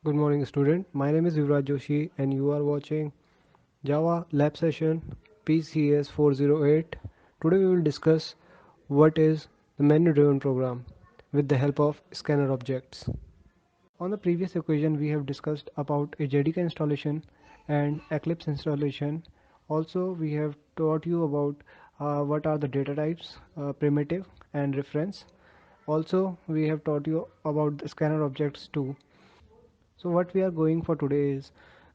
Good morning, student. My name is Yuvraj Joshi, and you are watching Java Lab Session PCS 408. Today we will discuss what is the menu-driven program with the help of scanner objects. On the previous occasion, we have discussed about a JDK installation and Eclipse installation. Also, we have taught you about what are the data types, primitive and reference. Also, we have taught you about the scanner objects too. So what we are going for today is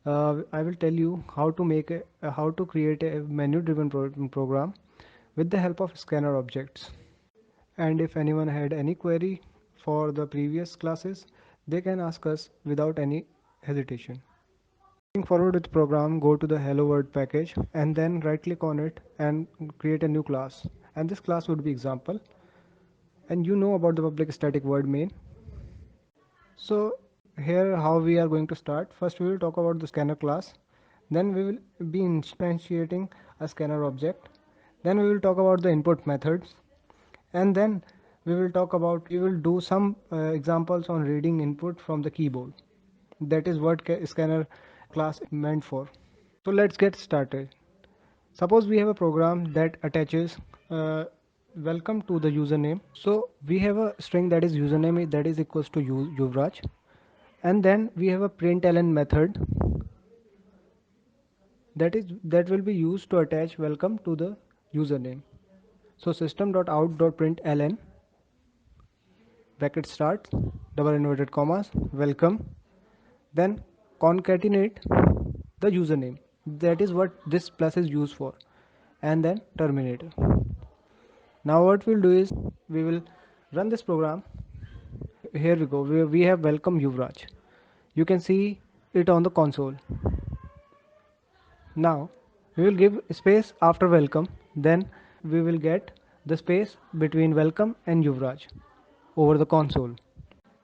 I will tell you how to create a menu driven program with the help of scanner objects. And if anyone had any query for the previous classes, they can ask us without any hesitation. Moving forward with the program, go to the hello world package and then right click on it and create a new class. And this class would be example. And you know about the public static void main. So here how we are going to start. First we will talk about the scanner class. Then we will be instantiating a scanner object. Then we will talk about the input methods. And then we will do some examples on reading input from the keyboard. That is what scanner class is meant for. So let's get started. Suppose we have a program that attaches welcome to the username. So we have a string that is username that is equals to Yuvraj, and then we have a println method that will be used to attach welcome to the username. So system.out.println bracket start double inverted commas welcome, then concatenate the username. That is what this plus is used for, and then terminate. Now what we'll do is we will run this program. Here we go. We have welcome Yuvraj. You can see it on the console. Now we will give space after welcome, then we will get the space between welcome and Yuvraj over the console.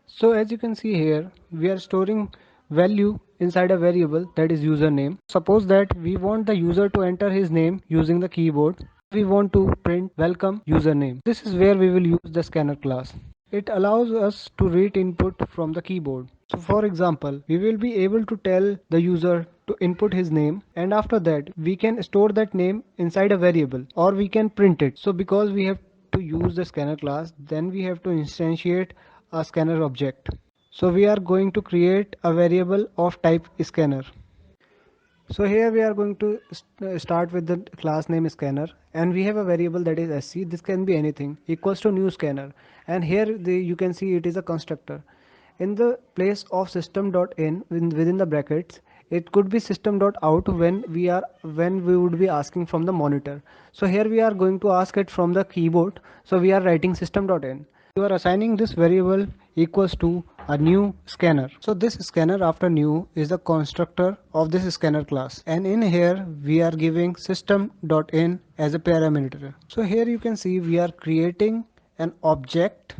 So as you can see here, we are storing value inside a variable that is username. Suppose that we want the user to enter his name using the keyboard. We want to print welcome username. This is where we will use the scanner class. It allows us to read input from the keyboard. So for example, we will be able to tell the user to input his name, and after that we can store that name inside a variable or we can print it. So because we have to use the scanner class, then we have to instantiate a scanner object. So we are going to create a variable of type scanner. So here we are going to start with the class name scanner, and we have a variable that is sc. This can be anything equals to new scanner, and here you can see it is a constructor. In the place of system.in within the brackets, it could be system.out when we would be asking from the monitor. So here we are going to ask it from the keyboard. So we are writing system.in. You are assigning this variable equals to a new scanner. So this scanner after new is the constructor of this scanner class, and in here we are giving system.in as a parameter. So here you can see we are creating an object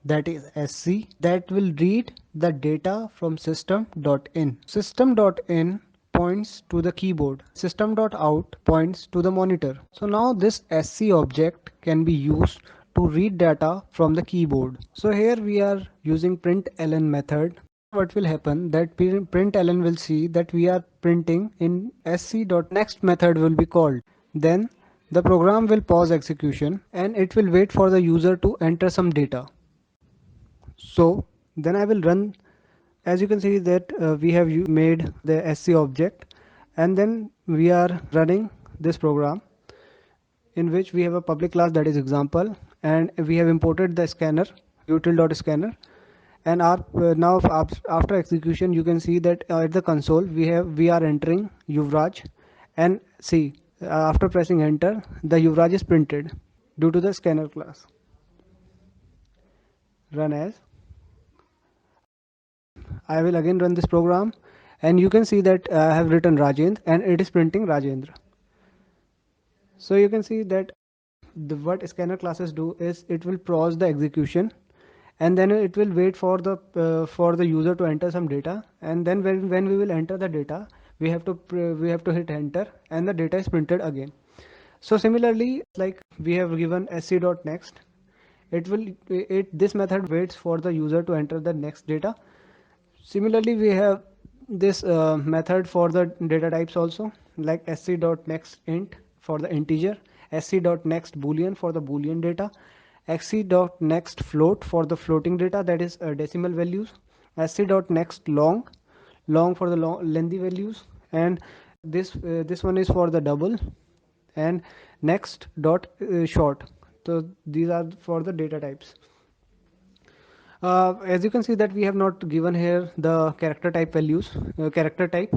that is sc that will read the data from system.in. System.in points to the keyboard. System.out points to the monitor. So now this sc object can be used to read data from the keyboard. So here we are using println method. What will happen that println will see that we are printing in sc.next method will be called. Then the program will pause execution and it will wait for the user to enter some data. So then I will run. As you can see that we have made the sc object, and then we are running this program in which we have a public class that is example, and we have imported the scanner util.scanner, and now after execution you can see that at the console we are entering Yuvraj, and see after pressing enter the Yuvraj is printed due to the scanner class. Run as. I will again run this program, and you can see that I have written Rajendra and it is printing Rajendra. So you can see that what scanner classes do is it will pause the execution, and then it will wait for the user to enter some data, and then when we will enter the data, we have to hit enter and the data is printed again. So similarly, like we have given sc.next, this method waits for the user to enter the next data. Similarly, we have this method for the data types also, like sc.nextInt for the integer, sc.next boolean for the boolean data, sc.nextFloat for the floating data, that is decimal values, sc.nextLong, long for the lengthy values, and this one is for the double, and next dot short. So these are for the data types. As you can see that we have not given here the character type values, character type,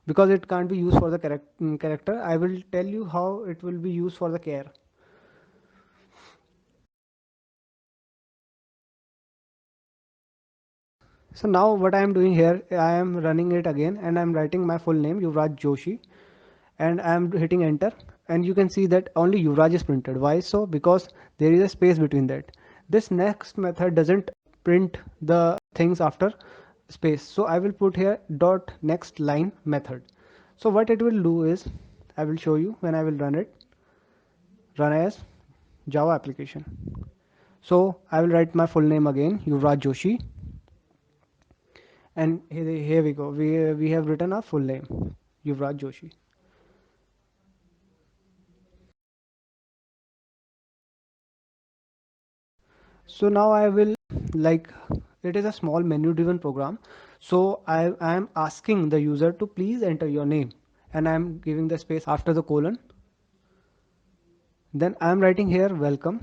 because it can't be used for the character. I will tell you how it will be used for the char. So now what I am doing here, I am running it again and I am writing my full name Yuvraj Joshi, and I am hitting enter, and you can see that only Yuvraj is printed. Why so? Because there is a space between that. This next method doesn't print the things after space, so I will put here dot next line method. So what it will do is, I will show you when I will run it. Run as Java application. So I will write my full name again, Yuvraj Joshi, and here we go. We have written our full name, Yuvraj Joshi. So now I will, like, it is a small menu driven program. So I am asking the user to please enter your name, and I am giving the space after the colon. Then I am writing here welcome.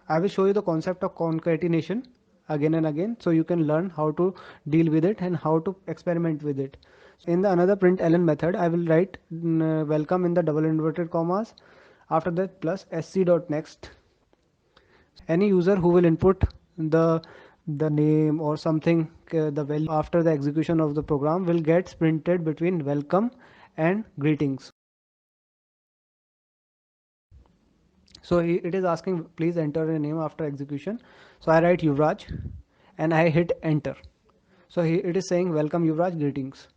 I will show you the concept of concatenation again and again, so you can learn how to deal with it and how to experiment with it. In the another println method, I will write welcome in the double inverted commas. After that plus sc.next. Any user who will input the name or something, the value after the execution of the program will get printed between welcome and greetings. So it is asking please enter a name after execution. So I write Yuvraj and I hit enter. So it is saying welcome Yuvraj, greetings.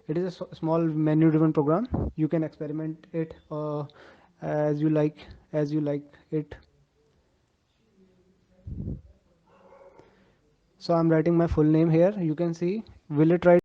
It is a small menu driven program. You can experiment it as you like it. So I'm writing my full name here. You can see, will it write